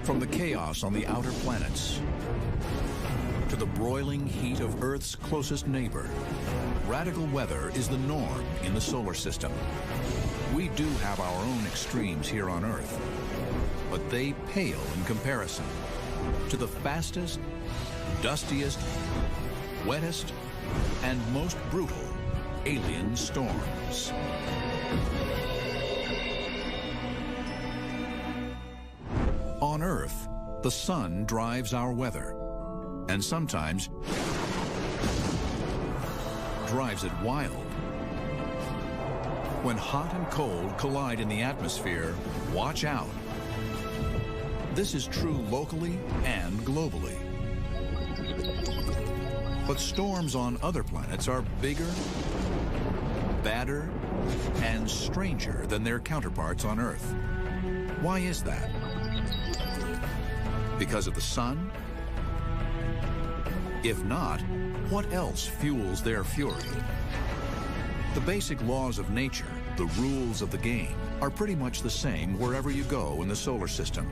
From the chaos on the outer planets to the broiling heat of Earth's closest neighbor, radical weather is the norm in the solar system. We do have our own extremes here on Earth, but they pale in comparison to the fastest, dustiest, wettest, and most brutal alien storms. On Earth, the sun drives our weather, and sometimes drives it wild. When hot and cold collide in the atmosphere, watch out. This is true locally and globally. But storms on other planets are bigger, badder, and stranger than their counterparts on Earth. Why is that? Because of the sun? If not, what else fuels their fury? The basic laws of nature, the rules of the game, are pretty much the same wherever you go in the solar system.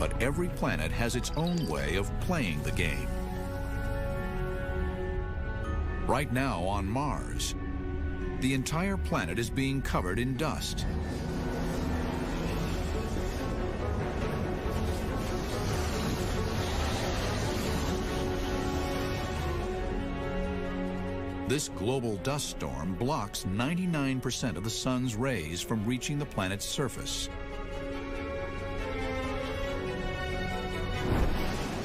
But every planet has its own way of playing the game. Right now on Mars, the entire planet is being covered in dust. This global dust storm blocks 99% of the sun's rays from reaching the planet's surface.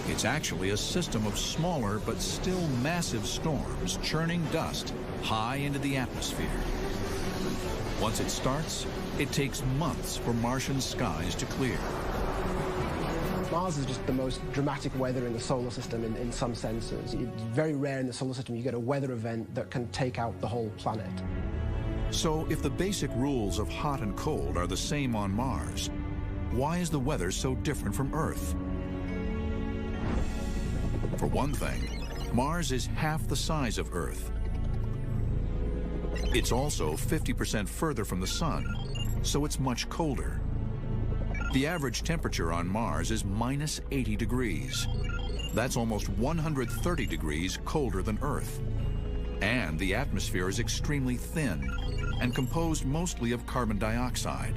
It's actually a system of smaller but still massive storms churning dust high into the atmosphere. Once it starts, it takes months for Martian skies to clear. Mars is just the most dramatic weather in the solar system in some senses. It's very rare in the solar system you get a weather event that can take out the whole planet. So if the basic rules of hot and cold are the same on Mars, why is the weather so different from Earth? For one thing, Mars is half the size of Earth. It's also 50% further from the sun, so it's much colder. The average temperature on Mars is minus 80 degrees. That's almost 130 degrees colder than Earth. And the atmosphere is extremely thin and composed mostly of carbon dioxide.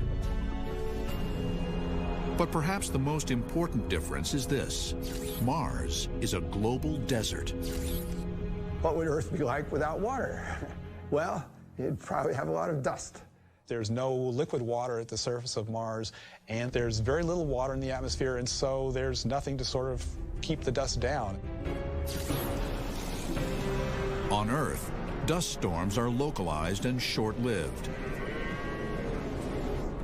But perhaps the most important difference is this: Mars is a global desert. What would Earth be like without water? Well, it'd probably have a lot of dust. There's no liquid water at the surface of Mars, and there's very little water in the atmosphere, and so there's nothing to sort of keep the dust down. On Earth, dust storms are localized and short-lived.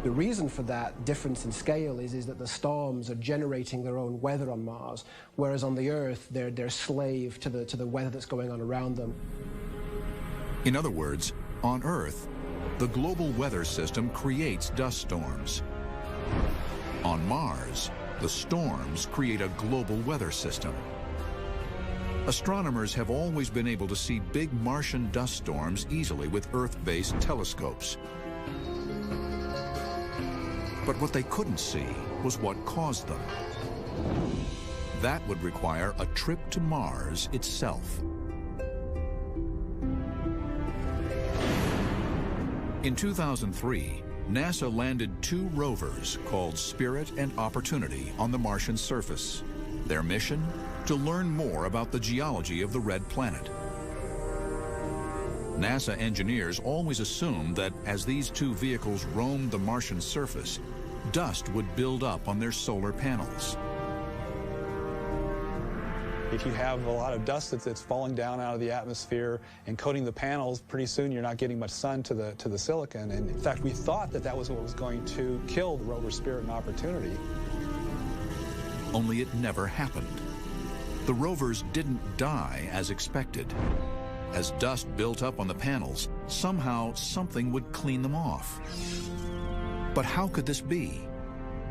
The reason for that difference in scale is that the storms are generating their own weather on Mars, whereas on the Earth, they're slave to the weather that's going on around them. In other words, on Earth, the global weather system creates dust storms. On Mars, the storms create a global weather system. Astronomers have always been able to see big Martian dust storms easily with Earth-based telescopes. But what they couldn't see was what caused them. That would require a trip to Mars itself. In 2003, NASA landed 2 rovers called Spirit and Opportunity on the Martian surface. Their mission? To learn more about the geology of the red planet. NASA engineers always assumed that as these 2 vehicles roamed the Martian surface, dust would build up on their solar panels. If you have a lot of dust that's falling down out of the atmosphere and coating the panels, pretty soon you're not getting much sun to the silicon. And in fact, we thought that was what was going to kill the rover Spirit and Opportunity. Only it never happened. The rovers didn't die as expected. As dust built up on the panels, somehow something would clean them off. But how could this be?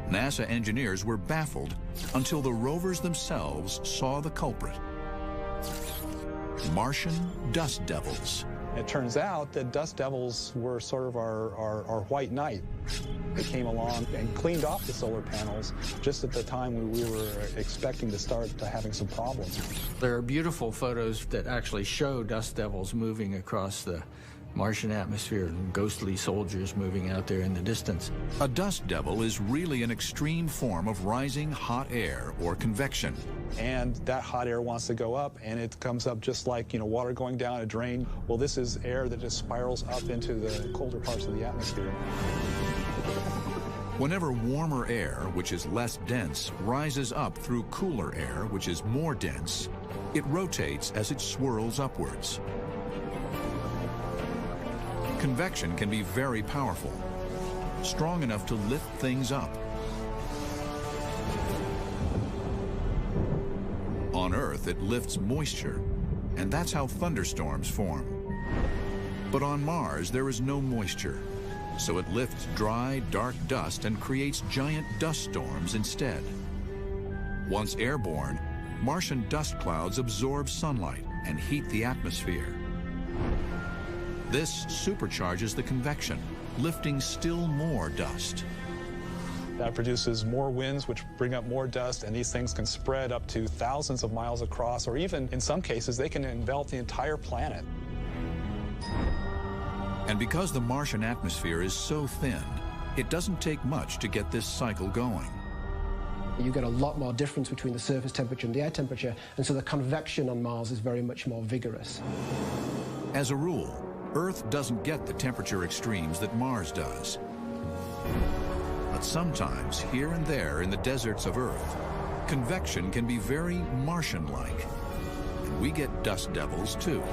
NASA engineers were baffled until the rovers themselves saw the culprit. Martian dust devils. It turns out that dust devils were sort of our white knight. They came along and cleaned off the solar panels just at the time we were expecting to start having some problems. There are beautiful photos that actually show dust devils moving across the Martian atmosphere and ghostly soldiers moving out there in the distance. A dust devil is really an extreme form of rising hot air or convection. And that hot air wants to go up, and it comes up just like, water going down a drain. Well, this is air that just spirals up into the colder parts of the atmosphere. Whenever warmer air, which is less dense, rises up through cooler air, which is more dense, it rotates as it swirls upwards. Convection can be very powerful, strong enough to lift things up. On Earth, it lifts moisture, and that's how thunderstorms form. But on Mars, there is no moisture, so it lifts dry, dark dust and creates giant dust storms instead. Once airborne, Martian dust clouds absorb sunlight and heat the atmosphere. This supercharges the convection, lifting still more dust. That produces more winds, which bring up more dust, and these things can spread up to thousands of miles across, or even, in some cases, they can envelop the entire planet. And because the Martian atmosphere is so thin, it doesn't take much to get this cycle going. You get a lot more difference between the surface temperature and the air temperature, and so the convection on Mars is very much more vigorous. As a rule, Earth doesn't get the temperature extremes that Mars does. But sometimes, here and there in the deserts of Earth, convection can be very Martian-like. And we get dust devils, too.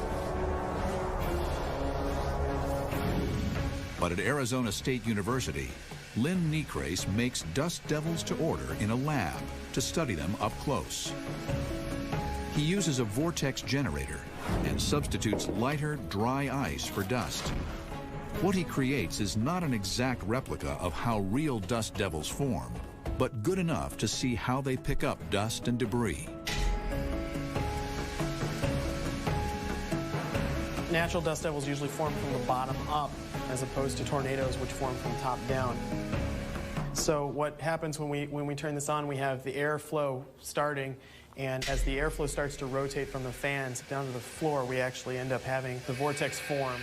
But at Arizona State University, Lynn Necrace makes dust devils to order in a lab to study them up close. He uses a vortex generator and substitutes lighter, dry ice for dust. What he creates is not an exact replica of how real dust devils form, but good enough to see how they pick up dust and debris. Natural dust devils usually form from the bottom up, as opposed to tornadoes, which form from top down. So what happens when we turn this on, we have the airflow starting, and as the airflow starts to rotate from the fans down to the floor, we actually end up having the vortex form.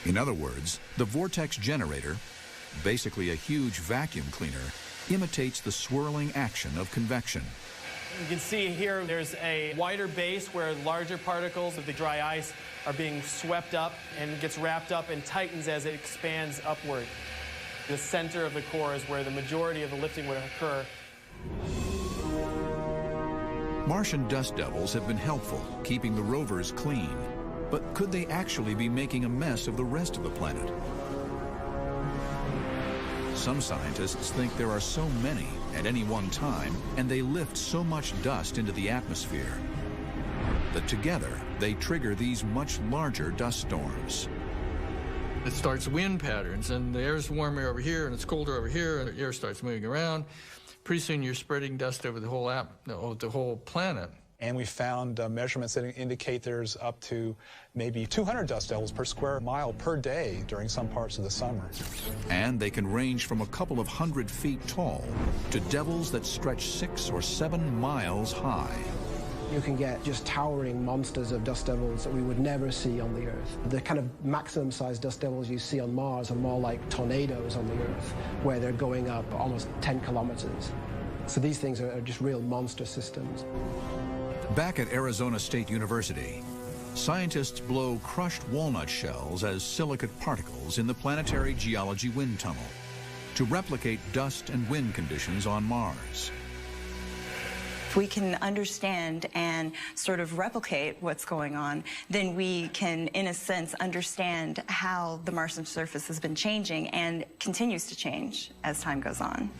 In other words, the vortex generator, basically a huge vacuum cleaner, imitates the swirling action of convection. You can see here there's a wider base where larger particles of the dry ice are being swept up and gets wrapped up and tightens as it expands upward. The center of the core is where the majority of the lifting would occur. Martian dust devils have been helpful, keeping the rovers clean. But could they actually be making a mess of the rest of the planet? Some scientists think there are so many at any one time, and they lift so much dust into the atmosphere, that together they trigger these much larger dust storms. It starts wind patterns, and the air's warmer over here, and it's colder over here, and the air starts moving around. Pretty soon you're spreading dust over the whole planet. And we found measurements that indicate there's up to maybe 200 dust devils per square mile per day during some parts of the summer. And they can range from a couple of 100 feet tall to devils that stretch 6 or 7 miles high. You can get just towering monsters of dust devils that we would never see on the Earth. The kind of maximum-sized dust devils you see on Mars are more like tornadoes on the Earth, where they're going up almost 10 kilometers. So these things are just real monster systems. Back at Arizona State University, scientists blow crushed walnut shells as silicate particles in the Planetary Geology Wind Tunnel to replicate dust and wind conditions on Mars. If we can understand and sort of replicate what's going on, then we can, in a sense, understand how the Martian surface has been changing and continues to change as time goes on.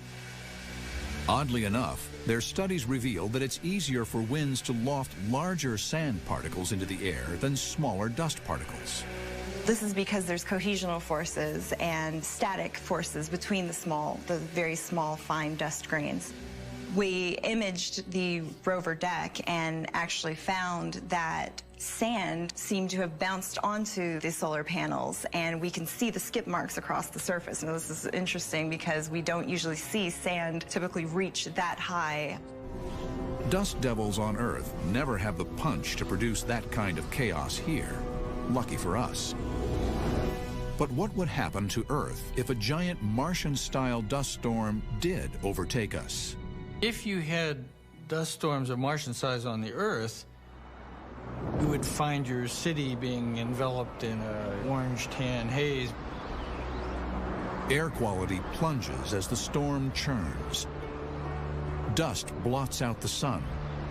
Oddly enough, their studies reveal that it's easier for winds to loft larger sand particles into the air than smaller dust particles. This is because there's cohesional forces and static forces between the very small, fine dust grains. We imaged the rover deck and actually found that sand seemed to have bounced onto the solar panels, and we can see the skip marks across the surface. Now, this is interesting because we don't usually see sand typically reach that high. Dust devils on Earth never have the punch to produce that kind of chaos here. Lucky for us. But what would happen to Earth if a giant Martian-style dust storm did overtake us? If you had dust storms of Martian size on the Earth, you would find your city being enveloped in an orange-tan haze. Air quality plunges as the storm churns. Dust blots out the sun,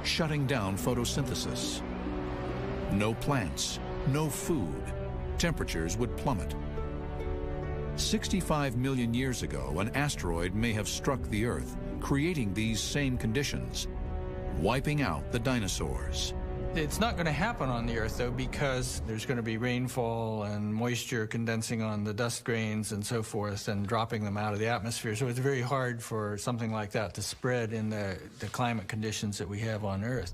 shutting down photosynthesis. No plants, no food. Temperatures would plummet. 65 million years ago, an asteroid may have struck the Earth, creating these same conditions, wiping out the dinosaurs. It's not going to happen on the Earth, though, because there's going to be rainfall and moisture condensing on the dust grains and so forth and dropping them out of the atmosphere. So it's very hard for something like that to spread in the climate conditions that we have on Earth.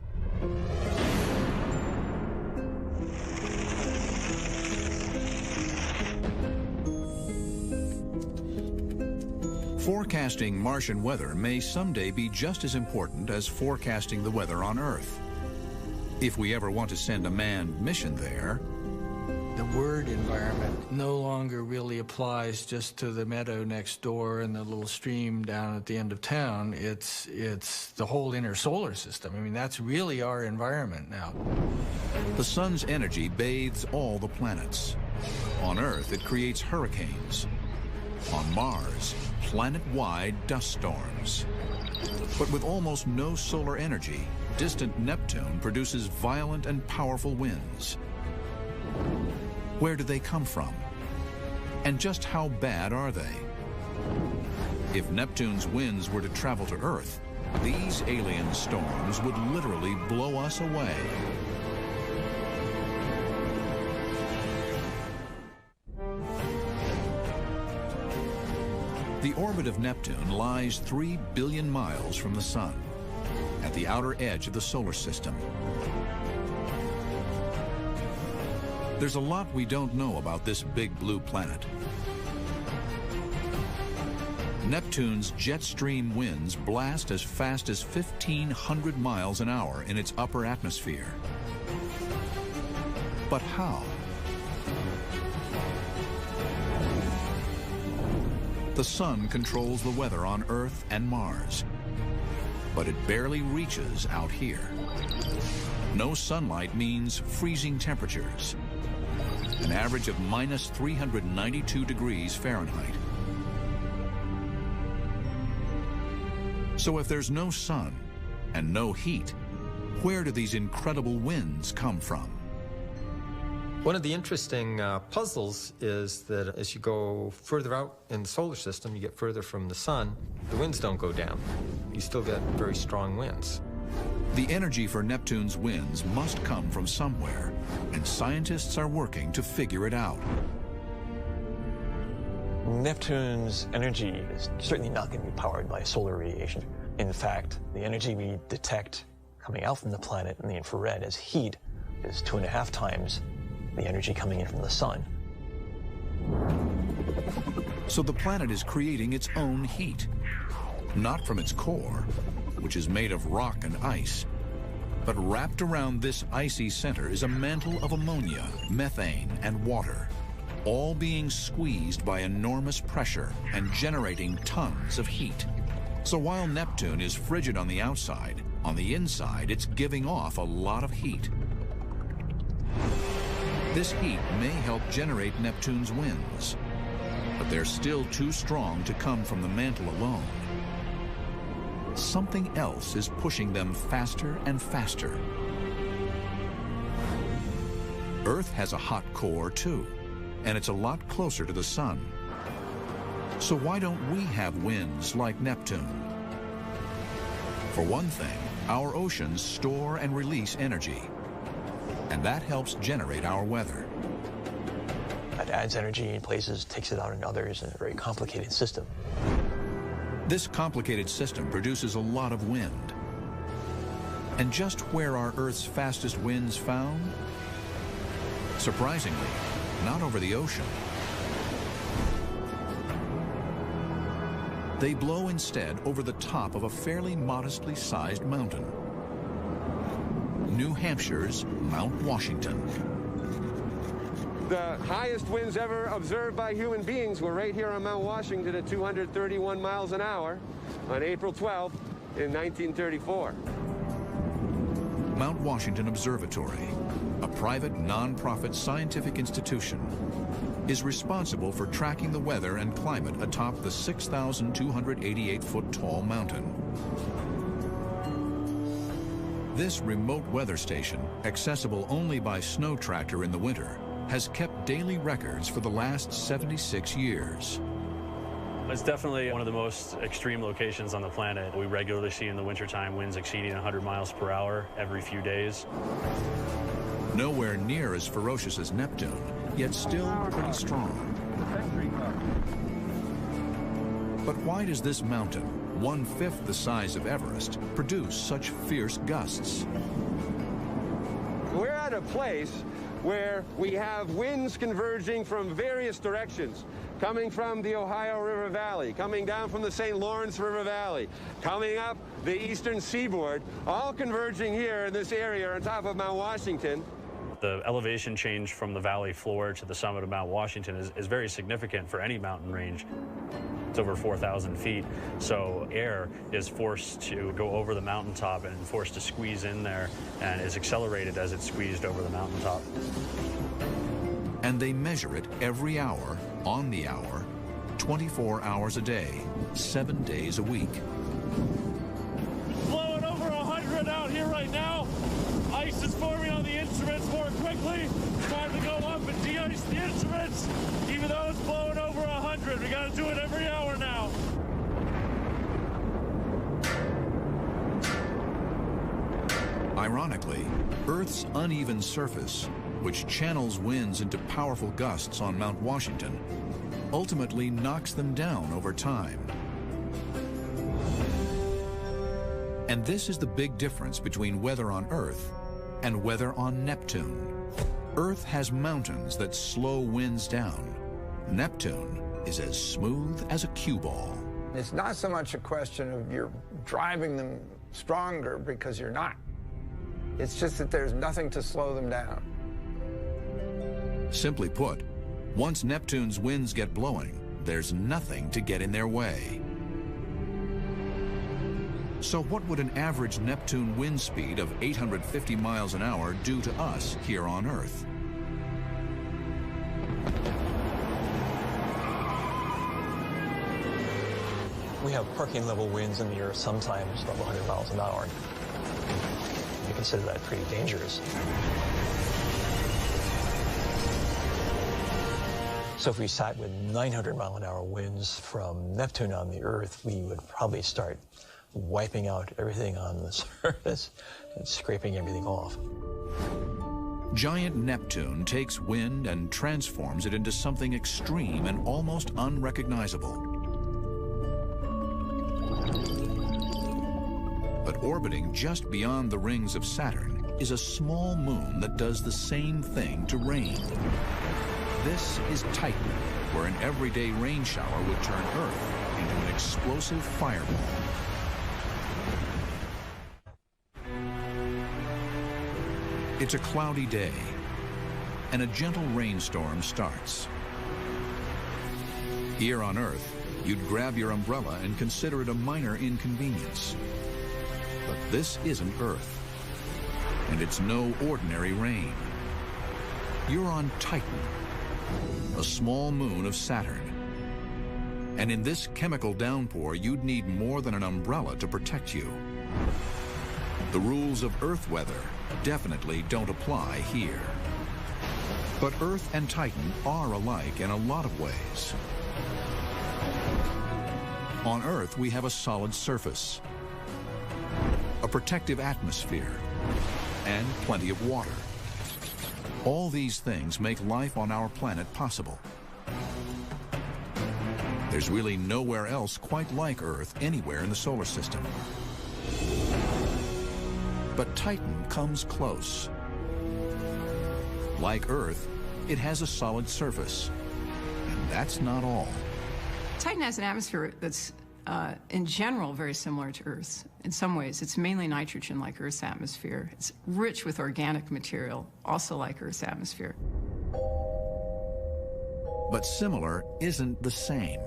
Forecasting Martian weather may someday be just as important as forecasting the weather on Earth. If we ever want to send a manned mission there, the word environment no longer really applies just to the meadow next door and the little stream down at the end of town. It's the whole inner solar system. I mean, that's really our environment now. The sun's energy bathes all the planets. On Earth, it creates hurricanes. On Mars, planet-wide dust storms. But with almost no solar energy, distant Neptune produces violent and powerful winds. Where do they come from? And just how bad are they? If Neptune's winds were to travel to Earth, these alien storms would literally blow us away. The orbit of Neptune lies 3 billion miles from the Sun, at the outer edge of the solar system. There's a lot we don't know about this big blue planet. Neptune's jet stream winds blast as fast as 1,500 miles an hour in its upper atmosphere. But how? The sun controls the weather on Earth and Mars, but it barely reaches out here. No sunlight means freezing temperatures, an average of minus 392 degrees Fahrenheit. So if there's no sun and no heat, where do these incredible winds come from? One of the interesting puzzles is that as you go further out in the solar system, you get further from the sun, the winds don't go down. You still get very strong winds. The energy for Neptune's winds must come from somewhere, and scientists are working to figure it out. Neptune's energy is certainly not going to be powered by solar radiation. In fact, the energy we detect coming out from the planet in the infrared as heat is 2.5 times the energy coming in from the sun. So the planet is creating its own heat, not from its core, which is made of rock and ice, but wrapped around this icy center is a mantle of ammonia, methane, and water, all being squeezed by enormous pressure and generating tons of heat. So while Neptune is frigid on the outside, on the inside it's giving off a lot of heat. This heat may help generate Neptune's winds, but they're still too strong to come from the mantle alone. Something else is pushing them faster and faster. Earth has a hot core too, and it's a lot closer to the sun. So why don't we have winds like Neptune? For one thing, our oceans store and release energy, and that helps generate our weather. It adds energy in places, takes it out in others, in a very complicated system. This complicated system produces a lot of wind. And just where are Earth's fastest winds found? Surprisingly, not over the ocean. They blow instead over the top of a fairly modestly sized mountain. New Hampshire's Mount Washington. The highest winds ever observed by human beings were right here on Mount Washington at 231 miles an hour on April 12th in 1934. Mount Washington Observatory, a private non-profit scientific institution, is responsible for tracking the weather and climate atop the 6,288-foot tall mountain. This remote weather station, accessible only by snow tractor in the winter, has kept daily records for the last 76 years. It's definitely one of the most extreme locations on the planet. We regularly see in the wintertime winds exceeding 100 miles per hour every few days. Nowhere near as ferocious as Neptune, yet still pretty strong. But why does this mountain, 1/5 the size of Everest, produce such fierce gusts? We're at a place where we have winds converging from various directions, coming from the Ohio River Valley, coming down from the St. Lawrence River Valley, coming up the eastern seaboard, all converging here in this area on top of Mount Washington. The elevation change from the valley floor to the summit of Mount Washington is very significant for any mountain range. It's over 4,000 feet, so air is forced to go over the mountaintop and forced to squeeze in there, and is accelerated as it's squeezed over the mountaintop. And they measure it every hour, on the hour, 24 hours a day, 7 days a week. Blowing over 100 out here right now. Ice is forming on the instruments more quickly. It's time to go up and de-ice the instruments, even though it's blowing over 100. We gotta do it every hour now. Ironically, Earth's uneven surface, which channels winds into powerful gusts on Mount Washington, ultimately knocks them down over time. And this is the big difference between weather on Earth and weather on Neptune. Earth has mountains that slow winds down. Neptune is as smooth as a cue ball. It's not so much a question of you're driving them stronger, because you're not. It's just that there's nothing to slow them down. Simply put, once Neptune's winds get blowing, there's nothing to get in their way. So what would an average Neptune wind speed of 850 miles an hour do to us here on Earth? We have parking level winds in the Earth sometimes above 100 miles an hour. We consider that pretty dangerous. So if we sat with 900-mile-an-hour winds from Neptune on the Earth, we would probably start wiping out everything on the surface and scraping everything off. Giant Neptune takes wind and transforms it into something extreme and almost unrecognizable. But orbiting just beyond the rings of Saturn is a small moon that does the same thing to rain. This is Titan, where an everyday rain shower would turn Earth into an explosive fireball. It's a cloudy day, and a gentle rainstorm starts. Here on Earth, you'd grab your umbrella and consider it a minor inconvenience. But this isn't Earth, and it's no ordinary rain. You're on Titan, a small moon of Saturn. And in this chemical downpour, you'd need more than an umbrella to protect you. The rules of Earth weather definitely don't apply here. But Earth and Titan are alike in a lot of ways. On Earth, we have a solid surface, a protective atmosphere, and plenty of water. All these things make life on our planet possible. There's really nowhere else quite like Earth anywhere in the solar system. But Titan comes close. Like Earth, it has a solid surface. And that's not all. Titan has an atmosphere that's, in general, very similar to Earth's. In some ways, it's mainly nitrogen, like Earth's atmosphere. It's rich with organic material, also like Earth's atmosphere. But similar isn't the same.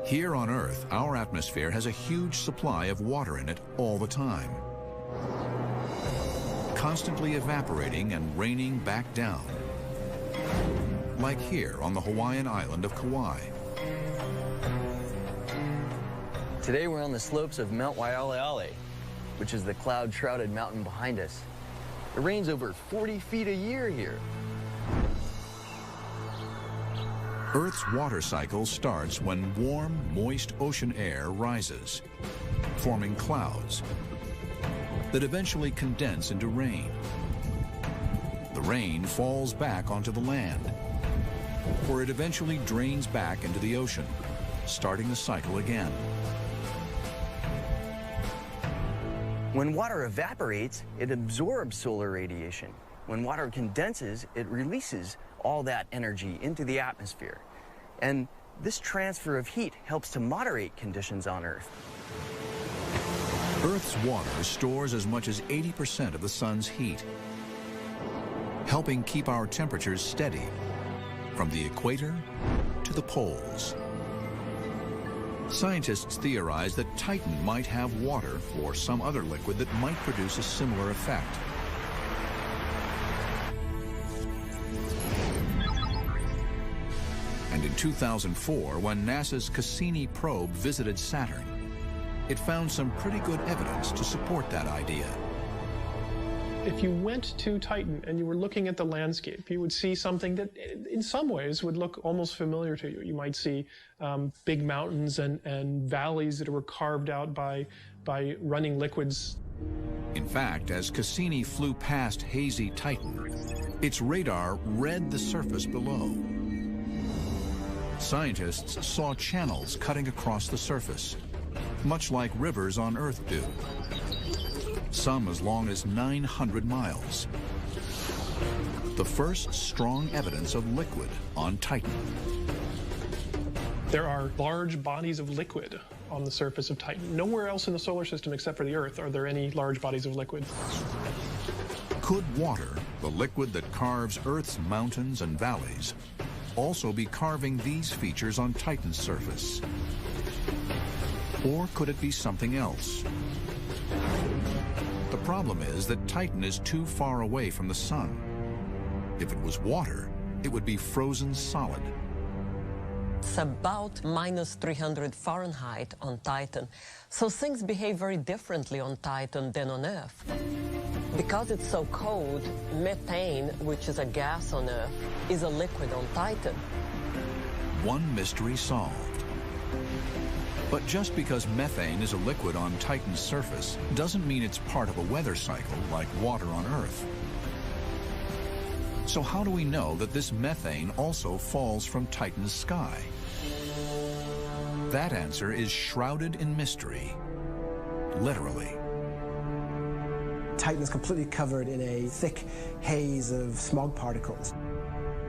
Here on Earth, our atmosphere has a huge supply of water in it all the time, constantly evaporating and raining back down, like here on the Hawaiian island of Kauai. Today we're on the slopes of Mount Waialeale, which is the cloud-shrouded mountain behind us. It rains over 40 feet a year here. Earth's water cycle starts when warm, moist ocean air rises, forming clouds that eventually condense into rain. The rain falls back onto the land, where it eventually drains back into the ocean, starting the cycle again. When water evaporates, it absorbs solar radiation. When water condenses, it releases all that energy into the atmosphere. And this transfer of heat helps to moderate conditions on Earth. Earth's water stores as much as 80% of the sun's heat, helping keep our temperatures steady from the equator to the poles. Scientists theorize that Titan might have water or some other liquid that might produce a similar effect. And in 2004, when NASA's Cassini probe visited Saturn, it found some pretty good evidence to support that idea. If you went to Titan and you were looking at the landscape, you would see something that in some ways would look almost familiar to you. You might see big mountains and valleys that were carved out by running liquids. In fact, as Cassini flew past hazy Titan, its radar read the surface below. Scientists saw channels cutting across the surface, much like rivers on Earth do, some as long as 900 miles. The first strong evidence of liquid on Titan. There are large bodies of liquid on the surface of Titan. Nowhere else in the solar system except for the Earth are there any large bodies of liquid. Could water, the liquid that carves Earth's mountains and valleys, also be carving these features on Titan's surface? Or could it be something else? The problem is that Titan is too far away from the sun. If it was water, it would be frozen solid. It's about minus 300 Fahrenheit on Titan, so things behave very differently on Titan than on Earth. Because it's so cold, methane, which is a gas on Earth, is a liquid on Titan. One mystery solved. But just because methane is a liquid on Titan's surface doesn't mean it's part of a weather cycle like water on Earth. So how do we know that this methane also falls from Titan's sky? That answer is shrouded in mystery, literally. Titan is completely covered in a thick haze of smog particles,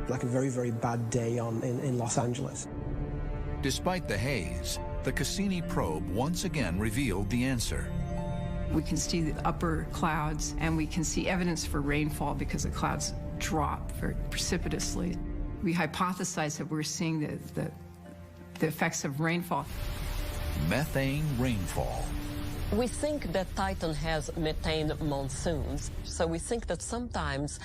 like a very, very bad day in Los Angeles. Despite the haze, the Cassini probe once again revealed the answer. We can see the upper clouds, and we can see evidence for rainfall because the clouds drop very precipitously. We hypothesize that we're seeing the effects of rainfall. Methane rainfall. We think that Titan has methane monsoons, so we think that sometimes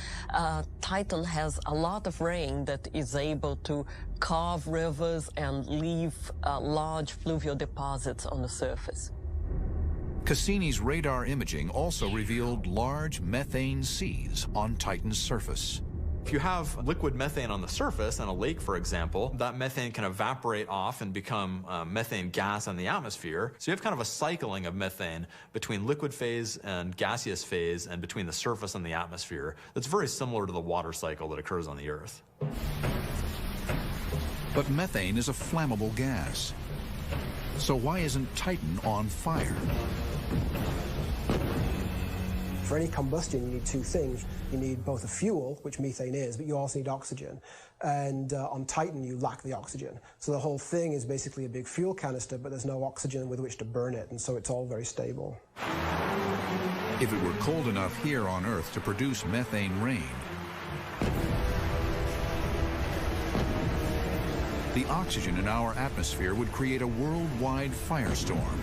Titan has a lot of rain that is able to carve rivers and leave large fluvial deposits on the surface. Cassini's radar imaging also revealed large methane seas on Titan's surface. If you have liquid methane on the surface, on a lake, for example, that methane can evaporate off and become methane gas in the atmosphere. So you have kind of a cycling of methane between liquid phase and gaseous phase and between the surface and the atmosphere. That's very similar to the water cycle that occurs on the Earth. But methane is a flammable gas. So why isn't Titan on fire? For any combustion, you need two things. You need both a fuel, which methane is, but you also need oxygen. And on Titan, you lack the oxygen. So the whole thing is basically a big fuel canister, but there's no oxygen with which to burn it, and so it's all very stable. If it were cold enough here on Earth to produce methane rain, the oxygen in our atmosphere would create a worldwide firestorm.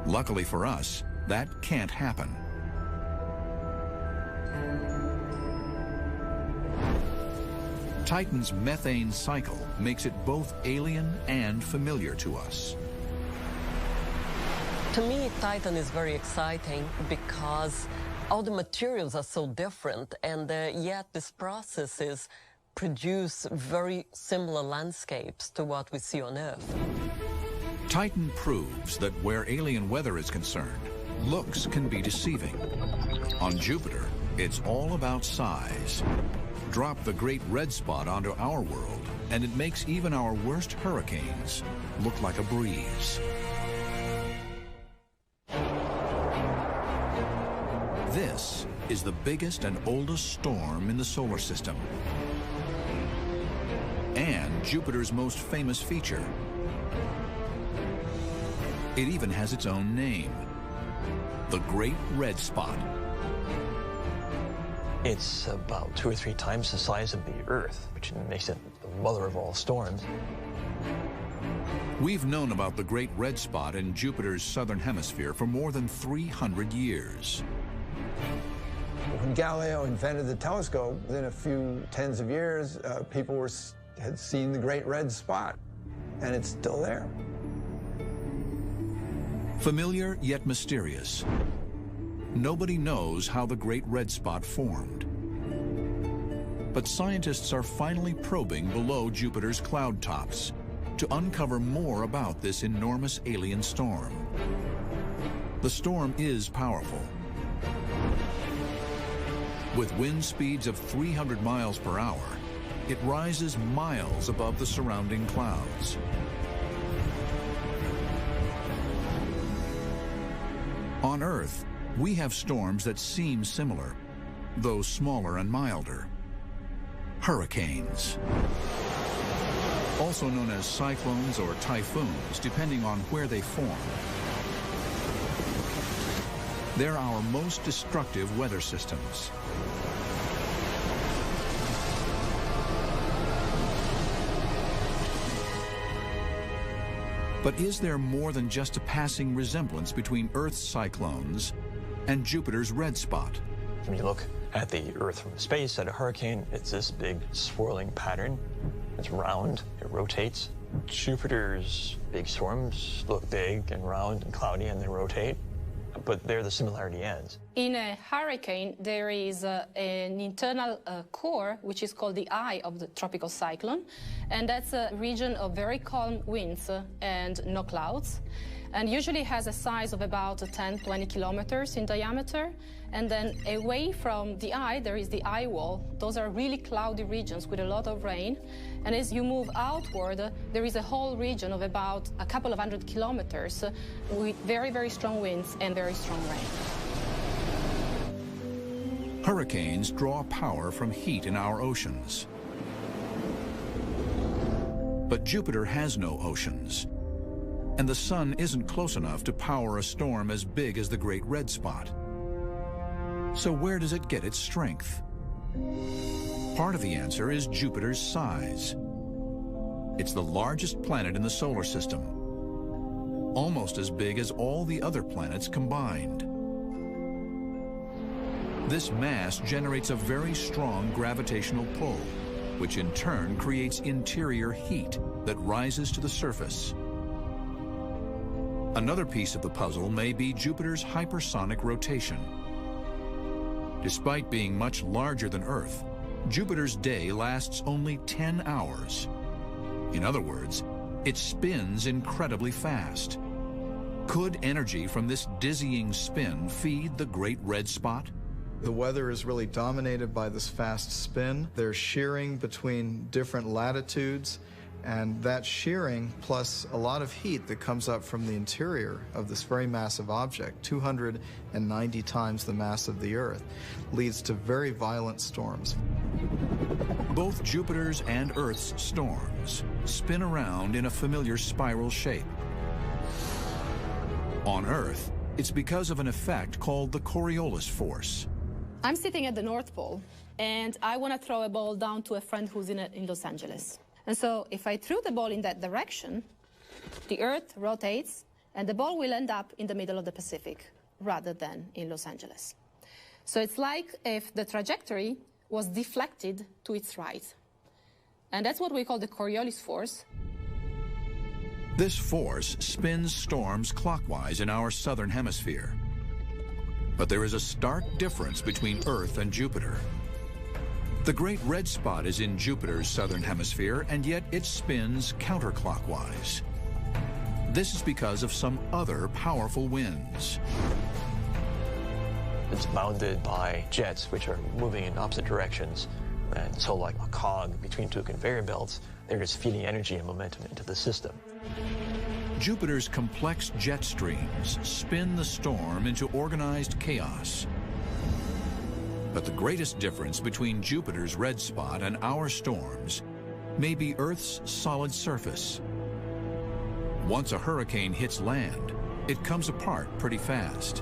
Luckily for us, that can't happen. Titan's methane cycle makes it both alien and familiar to us. To me, Titan is very exciting because all the materials are so different, and yet these processes produce very similar landscapes to what we see on Earth. Titan proves that where alien weather is concerned, looks can be deceiving. On Jupiter, it's all about size. Drop the great red spot onto our world, and it makes even our worst hurricanes look like a breeze. This is the biggest and oldest storm in the solar system, and Jupiter's most famous feature. It even has its own name, the Great Red Spot. It's about 2 or 3 times the size of the Earth, which makes it the mother of all storms. We've known about the Great Red Spot in Jupiter's southern hemisphere for more than 300 years. When Galileo invented the telescope, within a few tens of years, people had seen the Great Red Spot, and it's still there. Familiar yet mysterious. Nobody knows how the Great Red Spot formed. But scientists are finally probing below Jupiter's cloud tops to uncover more about this enormous alien storm. The storm is powerful. With wind speeds of 300 miles per hour, it rises miles above the surrounding clouds. On Earth, we have storms that seem similar, though smaller and milder. Hurricanes, also known as cyclones or typhoons, depending on where they form. They're our most destructive weather systems. But is there more than just a passing resemblance between Earth's cyclones and Jupiter's red spot? When you look at the Earth from space at a hurricane, it's this big swirling pattern. It's round, it rotates. Jupiter's big storms look big and round and cloudy, and they rotate. But there the similarity ends. In a hurricane, there is an internal core, which is called the eye of the tropical cyclone, and that's a region of very calm winds and no clouds, and usually has a size of about 10-20 kilometers in diameter. And then away from the eye, there is the eye wall. Those are really cloudy regions with a lot of rain. And as you move outward, there is a whole region of about a couple of 100 kilometers with very, very strong winds and very strong rain. Hurricanes draw power from heat in our oceans. But Jupiter has no oceans, and the sun isn't close enough to power a storm as big as the Great Red Spot. So where does it get its strength? Part of the answer is Jupiter's size. It's the largest planet in the solar system, almost as big as all the other planets combined. This mass generates a very strong gravitational pull, which in turn creates interior heat that rises to the surface. Another piece of the puzzle may be Jupiter's hypersonic rotation. Despite being much larger than Earth, Jupiter's day lasts only 10 hours. In other words, it spins incredibly fast. Could energy from this dizzying spin feed the Great Red Spot? The weather is really dominated by this fast spin. There's shearing between different latitudes, And that shearing, plus a lot of heat that comes up from the interior of this very massive object, 290 times the mass of the Earth, leads to very violent storms. Both Jupiter's and Earth's storms spin around in a familiar spiral shape. On Earth, it's because of an effect called the Coriolis Force. I'm sitting at the North Pole, and I want to throw a ball down to a friend who's in Los Angeles. And so if I threw the ball in that direction, the Earth rotates, and the ball will end up in the middle of the Pacific rather than in Los Angeles. So it's like if the trajectory was deflected to its right. And that's what we call the Coriolis Force. This force spins storms clockwise in our southern hemisphere. But there is a stark difference between Earth and Jupiter. The Great Red Spot is in Jupiter's southern hemisphere, and yet it spins counterclockwise. This is because of some other powerful winds. It's bounded by jets, which are moving in opposite directions. And so like a cog between two conveyor belts, they're just feeding energy and momentum into the system. Jupiter's complex jet streams spin the storm into organized chaos. But the greatest difference between Jupiter's red spot and our storms may be Earth's solid surface. Once a hurricane hits land, it comes apart pretty fast.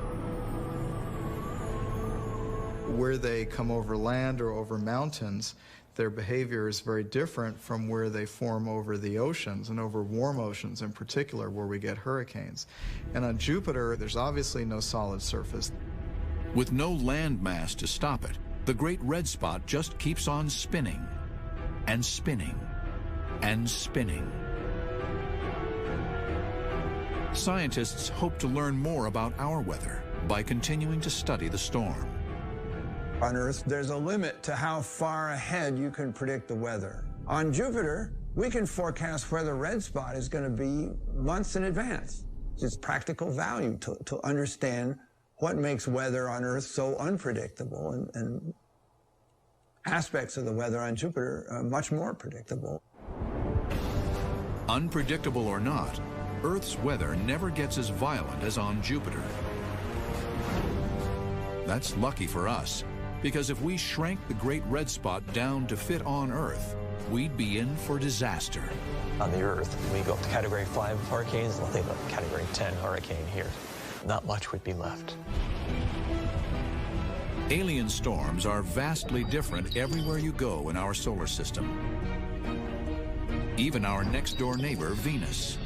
Where they come over land or over mountains, their behavior is very different from where they form over the oceans, and over warm oceans in particular, where we get hurricanes. And on Jupiter, there's obviously no solid surface. With no land mass to stop it, the Great Red Spot just keeps on spinning and spinning and spinning. Scientists hope to learn more about our weather by continuing to study the storm. On Earth, there's a limit to how far ahead you can predict the weather. On Jupiter, we can forecast where the red spot is going to be months in advance. It's practical value to understand what makes weather on Earth so unpredictable, and aspects of the weather on Jupiter are much more predictable. Unpredictable or not, Earth's weather never gets as violent as on Jupiter. That's lucky for us, because if we shrank the Great Red Spot down to fit on Earth, we'd be in for disaster. On the Earth, we go up to Category 5 hurricanes, and think about Category 10 hurricane here. Not much would be left. Alien storms are vastly different everywhere you go in our solar system. Even our next-door neighbor, Venus.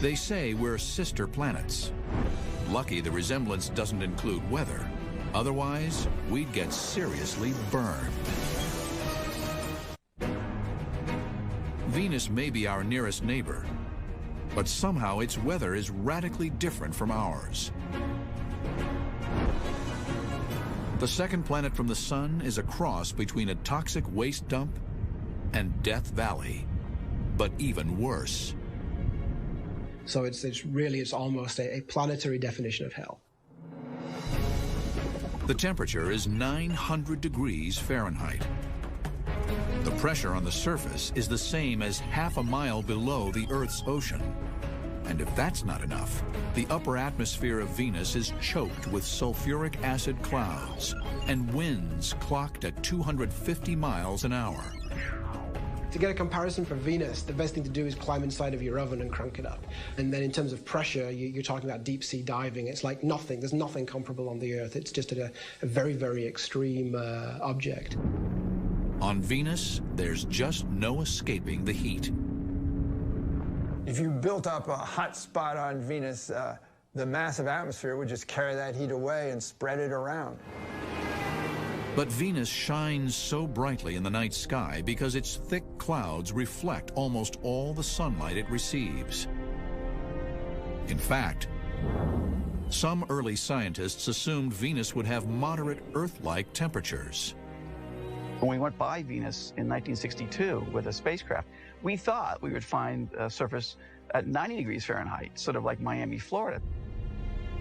They say we're sister planets. Lucky the resemblance doesn't include weather. Otherwise, we'd get seriously burned. Venus may be our nearest neighbor, but somehow its weather is radically different from ours. The second planet from the Sun is a cross between a toxic waste dump and Death Valley, but even worse. So it's almost a planetary definition of hell. The temperature is 900 degrees Fahrenheit. The pressure on the surface is the same as half a mile below the Earth's ocean. And if that's not enough, the upper atmosphere of Venus is choked with sulfuric acid clouds and winds clocked at 250 miles an hour. To get a comparison for Venus, the best thing to do is climb inside of your oven and crank it up. And then in terms of pressure, you're talking about deep sea diving. It's like nothing. There's nothing comparable on the Earth. It's just a very, very extreme object. On Venus, there's just no escaping the heat. If you built up a hot spot on Venus, the massive atmosphere would just carry that heat away and spread it around. But Venus shines so brightly in the night sky because its thick clouds reflect almost all the sunlight it receives. In fact, some early scientists assumed Venus would have moderate Earth-like temperatures. When we went by Venus in 1962 with a spacecraft, we thought we would find a surface at 90 degrees Fahrenheit, sort of like Miami, Florida.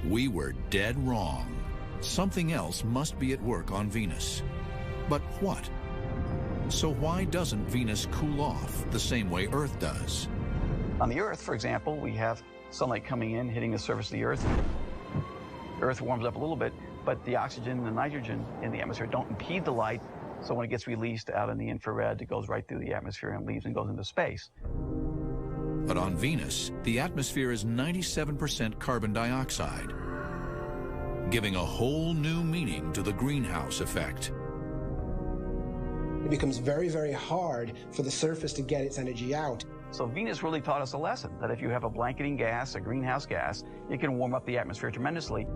We were dead wrong. Something else must be at work on Venus. But what? So why doesn't Venus cool off the same way Earth does? On the Earth, for example, we have sunlight coming in, hitting the surface of the Earth. Earth warms up a little bit, but the oxygen and the nitrogen in the atmosphere don't impede the light, so when it gets released out in the infrared, it goes right through the atmosphere and leaves and goes into space. But on Venus, the atmosphere is 97% carbon dioxide, giving a whole new meaning to the greenhouse effect. It becomes very, very hard for the surface to get its energy out. So Venus really taught us a lesson, that if you have a blanketing gas, a greenhouse gas, it can warm up the atmosphere tremendously.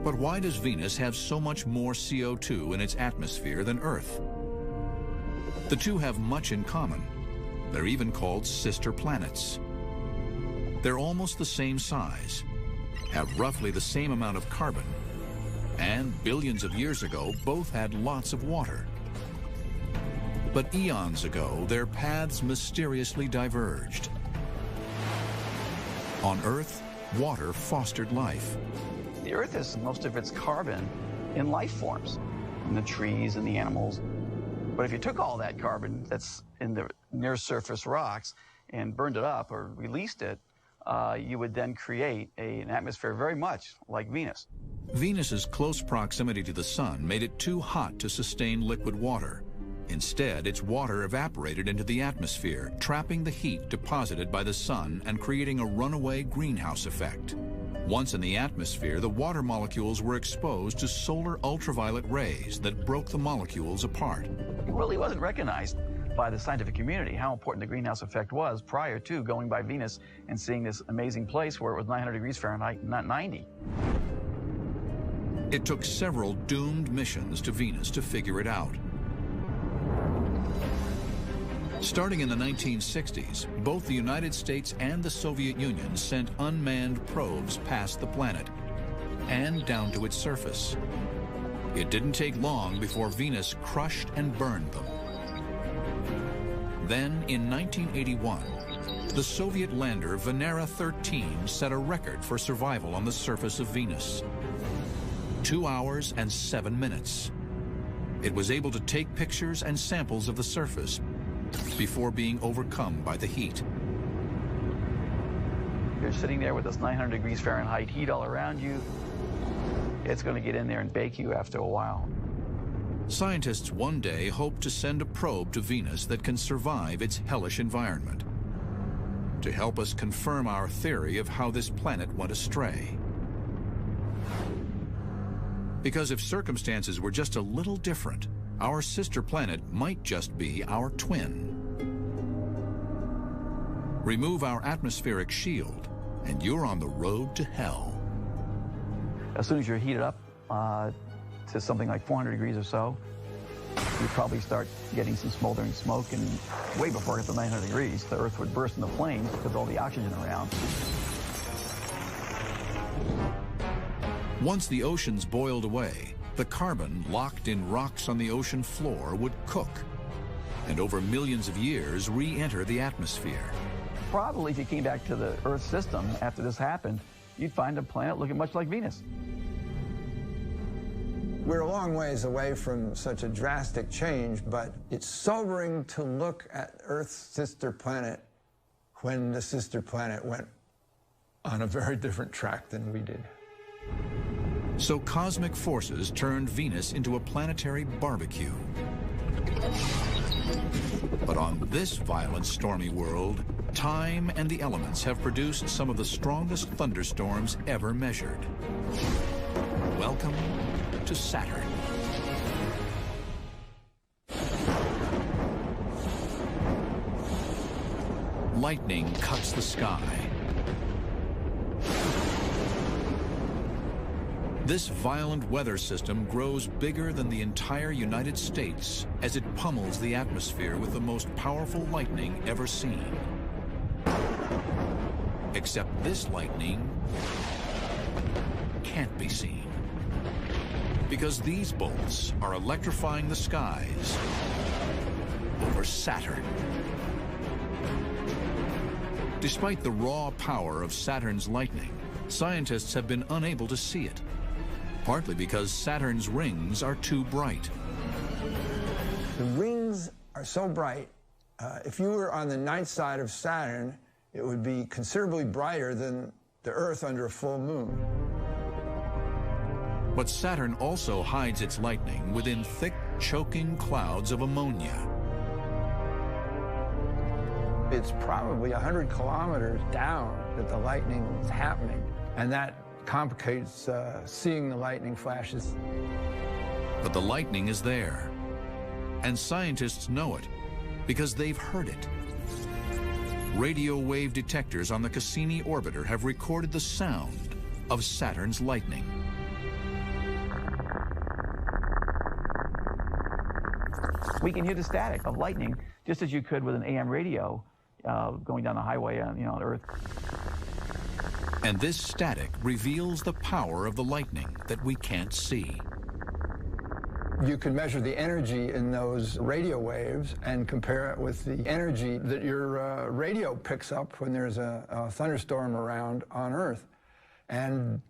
But why does Venus have so much more CO2 in its atmosphere than Earth? The two have much in common. They're even called sister planets. They're almost the same size, have roughly the same amount of carbon, and billions of years ago, both had lots of water. But eons ago, their paths mysteriously diverged. On Earth, water fostered life. The Earth has most of its carbon in life forms, in the trees and the animals. But if you took all that carbon that's in the near-surface rocks and burned it up or released it, you would then create an atmosphere very much like Venus. Venus's close proximity to the sun made it too hot to sustain liquid water. Instead, its water evaporated into the atmosphere, trapping the heat deposited by the sun and creating a runaway greenhouse effect. Once in the atmosphere, the water molecules were exposed to solar ultraviolet rays that broke the molecules apart. It really wasn't recognized by the scientific community how important the greenhouse effect was prior to going by Venus and seeing this amazing place where it was 900 degrees Fahrenheit, not 90. It took several doomed missions to Venus to figure it out. Starting in the 1960s, both the United States and the Soviet Union sent unmanned probes past the planet and down to its surface. It didn't take long before Venus crushed and burned them. Then, in 1981, the Soviet lander Venera 13 set a record for survival on the surface of Venus. 2 hours and 7 minutes. It was able to take pictures and samples of the surface before being overcome by the heat. You're sitting there with this 900 degrees Fahrenheit heat all around you. It's going to get in there and bake you after a while. Scientists one day hope to send a probe to Venus that can survive its hellish environment, to help us confirm our theory of how this planet went astray. Because if circumstances were just a little different, our sister planet might just be our twin. Remove our atmospheric shield, and you're on the road to hell. As soon as you're heated up to something like 400 degrees or so, you probably start getting some smoldering smoke, and way before it gets to 900 degrees, the Earth would burst into flames because of all the oxygen around. Once the oceans boiled away, the carbon locked in rocks on the ocean floor would cook, and over millions of years re-enter the atmosphere. Probably if you came back to the Earth system after this happened, you'd find a planet looking much like Venus. We're a long ways away from such a drastic change, but it's sobering to look at Earth's sister planet when the sister planet went on a very different track than we did. So cosmic forces turned Venus into a planetary barbecue. But on this violent, stormy world, time and the elements have produced some of the strongest thunderstorms ever measured. Welcome to Saturn. Lightning cuts the sky. This violent weather system grows bigger than the entire United States as it pummels the atmosphere with the most powerful lightning ever seen. Except this lightning can't be seen, because these bolts are electrifying the skies over Saturn. Despite the raw power of Saturn's lightning, scientists have been unable to see it, partly because Saturn's rings are too bright. The rings are are so bright, if you were on the night side of Saturn, it would be considerably brighter than the Earth under a full moon. But Saturn also hides its lightning within thick, choking clouds of ammonia. It's probably 100 kilometers down that the lightning is happening, and that complicates seeing the lightning flashes. But the lightning is there, and scientists know it because they've heard it. Radio wave detectors on the Cassini orbiter have recorded the sound of Saturn's lightning. We can hear the static of lightning just as you could with an AM radio going down the highway on Earth. And this static reveals the power of the lightning that we can't see. You can measure the energy in those radio waves and compare it with the energy that your radio picks up when there's a thunderstorm around on Earth. And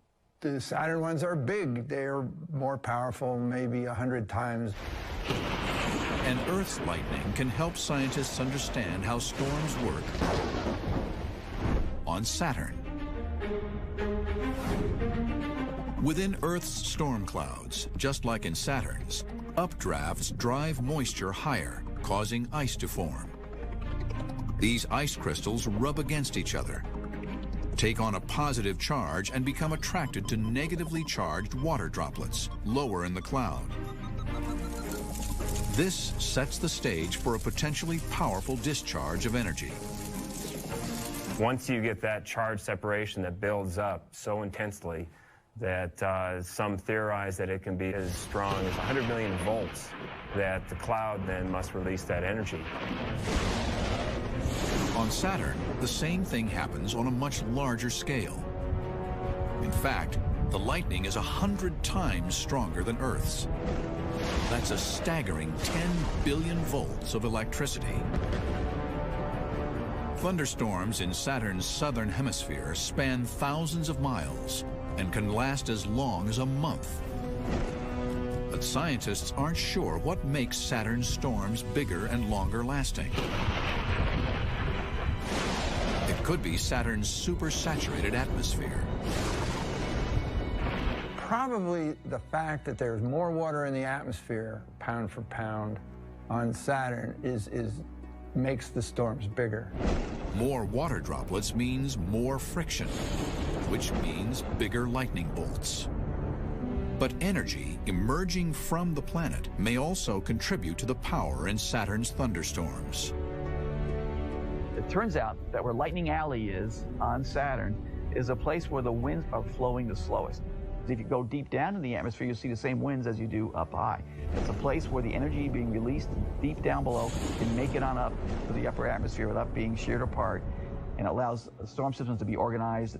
the Saturn ones are big. They're more powerful, maybe 100 times. And Earth's lightning can help scientists understand how storms work on Saturn. Within Earth's storm clouds, just like in Saturn's, updrafts drive moisture higher, causing ice to form. These ice crystals rub against each other, take on a positive charge, and become attracted to negatively charged water droplets lower in the cloud. This sets the stage for a potentially powerful discharge of energy. Once you get that charge separation that builds up so intensely that some theorize that it can be as strong as 100 million volts, that the cloud then must release that energy. On Saturn, the same thing happens on a much larger scale. In fact, the lightning is 100 times stronger than Earth's. That's a staggering 10 billion volts of electricity. Thunderstorms in Saturn's southern hemisphere span thousands of miles and can last as long as a month. But scientists aren't sure what makes Saturn's storms bigger and longer lasting. It could be Saturn's supersaturated atmosphere. Probably the fact that there's more water in the atmosphere, pound for pound, on Saturn makes the storms bigger. More water droplets means more friction, which means bigger lightning bolts. But energy emerging from the planet may also contribute to the power in Saturn's thunderstorms. It turns out that where Lightning Alley is on Saturn is a place where the winds are flowing the slowest. If you go deep down in the atmosphere, you'll see the same winds as you do up high. It's a place where the energy being released deep down below can make it on up to the upper atmosphere without being sheared apart, and allows storm systems to be organized.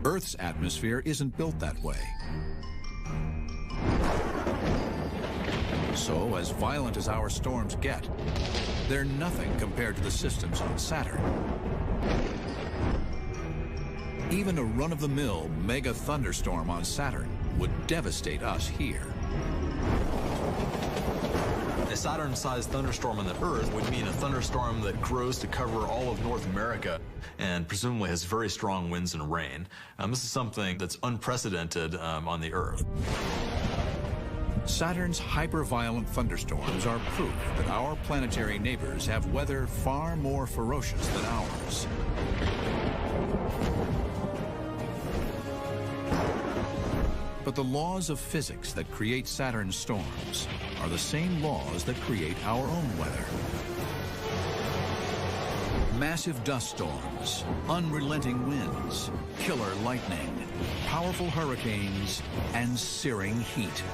Earth's atmosphere isn't built that way. So, as violent as our storms get, they're nothing compared to the systems on Saturn. Even a run-of-the-mill mega thunderstorm on Saturn would devastate us here. A Saturn-sized thunderstorm on the Earth would mean a thunderstorm that grows to cover all of North America and presumably has very strong winds and rain. This is something that's unprecedented on the Earth. Saturn's hyper-violent thunderstorms are proof that our planetary neighbors have weather far more ferocious than ours. But the laws of physics that create Saturn's storms are the same laws that create our own weather. Massive dust storms, unrelenting winds, killer lightning, powerful hurricanes, and searing heat.